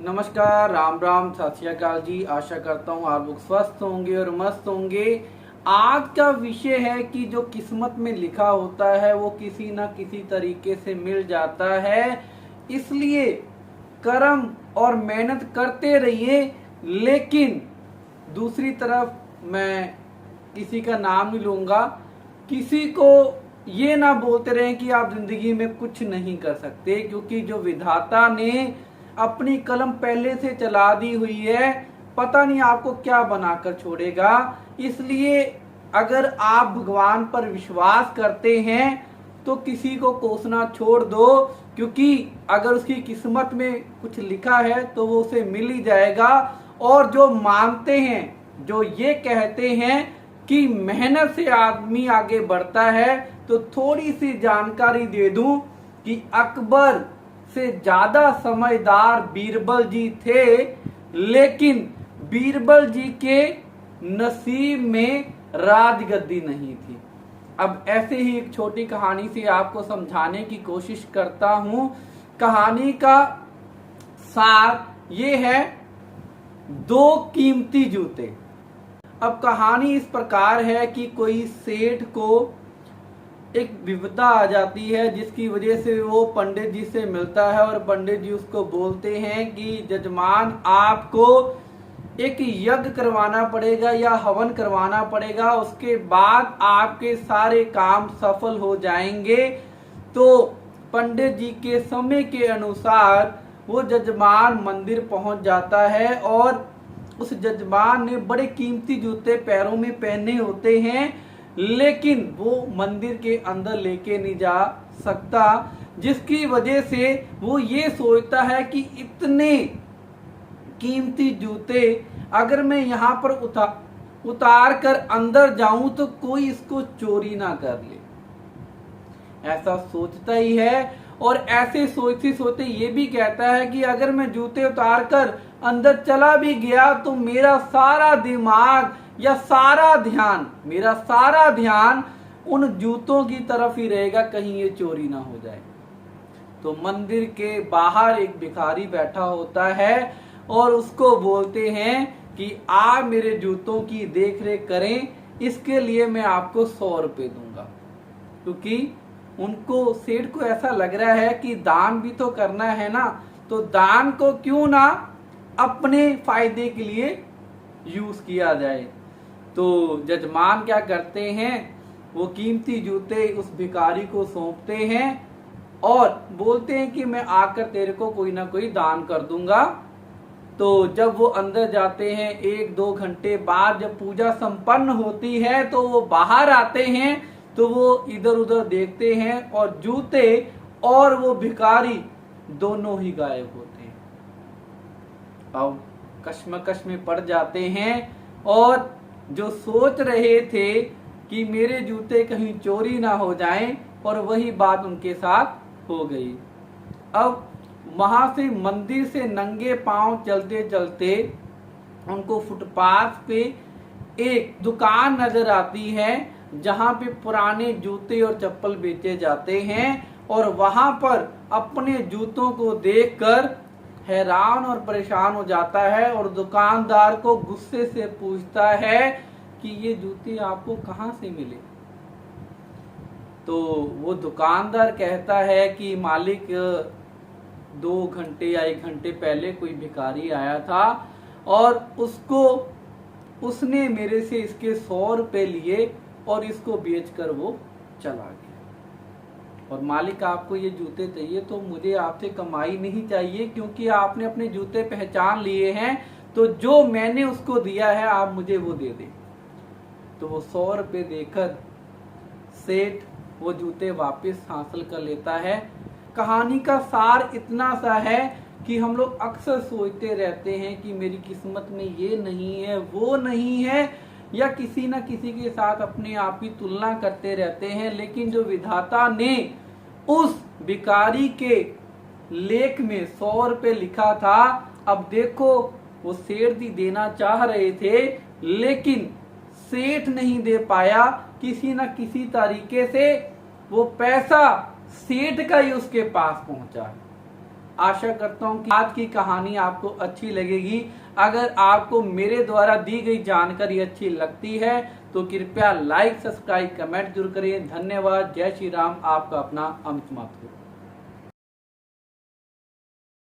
नमस्कार, राम राम, सत श्री अकाल जी। आशा करता हूँ आप लोग स्वस्थ होंगे और मस्त होंगे। आज का विषय है कि जो किस्मत में लिखा होता है वो किसी ना किसी तरीके से मिल जाता है, इसलिए कर्म और मेहनत करते रहिए। लेकिन दूसरी तरफ मैं किसी का नाम नहीं लूंगा, किसी को ये ना बोलते रहें कि आप जिंदगी में कुछ नहीं कर सकते, क्योंकि जो विधाता ने अपनी कलम पहले से चला दी हुई है, पता नहीं आपको क्या बनाकर छोड़ेगा। इसलिए अगर आप भगवान पर विश्वास करते हैं तो किसी को कोसना छोड़ दो, क्योंकि अगर उसकी किस्मत में कुछ लिखा है तो वो उसे मिल ही जाएगा। और जो मानते हैं, जो ये कहते हैं कि मेहनत से आदमी आगे बढ़ता है, तो थोड़ी सी जानकारी दे दूं कि अकबर से ज्यादा समझदार बीरबल जी थे, लेकिन बीरबल जी के नसीब में राजगद्दी नहीं थी। अब ऐसे ही एक छोटी कहानी से आपको समझाने की कोशिश करता हूं। कहानी का सार ये है, दो कीमती जूते। अब कहानी इस प्रकार है कि कोई सेठ को एक विपदा आ जाती है, जिसकी वजह से वो पंडित जी से मिलता है और पंडित जी उसको बोलते हैं कि जजमान, आपको एक यज्ञ करवाना पड़ेगा या हवन करवाना पड़ेगा, उसके बाद आपके सारे काम सफल हो जाएंगे। तो पंडित जी के समय के अनुसार वो जजमान मंदिर पहुंच जाता है और उस जजमान ने बड़े कीमती जूते पैरों में पहने होते हैं, लेकिन वो मंदिर के अंदर लेके नहीं जा सकता, जिसकी वजह से वो ये सोचता है कि इतने कीमती जूते अगर मैं यहाँ पर उतार कर अंदर जाऊं तो कोई इसको चोरी ना कर ले। ऐसा सोचता ही है और ऐसे सोचते सोचते ये भी कहता है कि अगर मैं जूते उतार कर अंदर चला भी गया तो मेरा सारा दिमाग या मेरा सारा ध्यान उन जूतों की तरफ ही रहेगा, कहीं ये चोरी ना हो जाए। तो मंदिर के बाहर एक भिखारी बैठा होता है और उसको बोलते हैं कि आप मेरे जूतों की देखरेख करें, इसके लिए मैं आपको 100 रुपए दूंगा। क्योंकि उनको, सेठ को ऐसा लग रहा है कि दान भी तो करना है ना, तो दान को क्यों ना अपने फायदे के लिए यूज किया जाए। तो जजमान क्या करते हैं, वो कीमती जूते उस भिखारी को सौंपते हैं और बोलते हैं कि मैं आकर तेरे को कोई ना कोई दान कर दूंगा। तो जब वो अंदर जाते हैं, 1-2 घंटे बाद जब पूजा संपन्न होती है तो वो बाहर आते हैं, तो वो इधर उधर देखते हैं और जूते और वो भिखारी दोनों ही गायब होते हैं। अब कश्मकश में पड़ जाते हैं और जो सोच रहे थे कि मेरे जूते कहीं चोरी ना हो जाएं, और वही बात उनके साथ हो गई। अब वहां से मंदिर से नंगे पांव चलते चलते उनको फुटपाथ पे एक दुकान नजर आती है, जहां पे पुराने जूते और चप्पल बेचे जाते हैं। और वहां पर अपने जूतों को देखकर हैरान और परेशान हो जाता है और दुकानदार को गुस्से से पूछता है कि ये जूते आपको कहां से मिले। तो वो दुकानदार कहता है कि मालिक, 2 घंटे या 1 घंटे पहले कोई भिखारी आया था और उसने मेरे से इसके 100 रुपए लिए और इसको बेचकर वो चला गया। और मालिक, आपको ये जूते चाहिए तो मुझे आपसे कमाई नहीं चाहिए, क्योंकि आपने अपने जूते पहचान लिए हैं, तो जो मैंने उसको दिया है आप मुझे वो दे दें। तो वो 100 रुपए देकर सेठ वो जूते वापस हासिल कर लेता है। कहानी का सार इतना सा है कि हम लोग अक्सर सोचते रहते हैं कि मेरी किस्मत में ये नहीं है, वो नहीं है, या किसी न किसी के साथ अपने आप की तुलना करते रहते हैं। लेकिन जो विधाता ने उस भिखारी के लेख में 100 रुपए लिखा था, अब देखो वो सेठ भी देना चाह रहे थे, लेकिन सेठ नहीं दे पाया। किसी न किसी तरीके से वो पैसा सेठ का ही उसके पास पहुंचा। आशा करता हूँ कि आज की कहानी आपको अच्छी लगेगी। अगर आपको मेरे द्वारा दी गई जानकारी अच्छी लगती है तो कृपया लाइक, सब्सक्राइब, कमेंट जरूर करिए। धन्यवाद। जय श्री राम। आपका अपना अमित माथुर।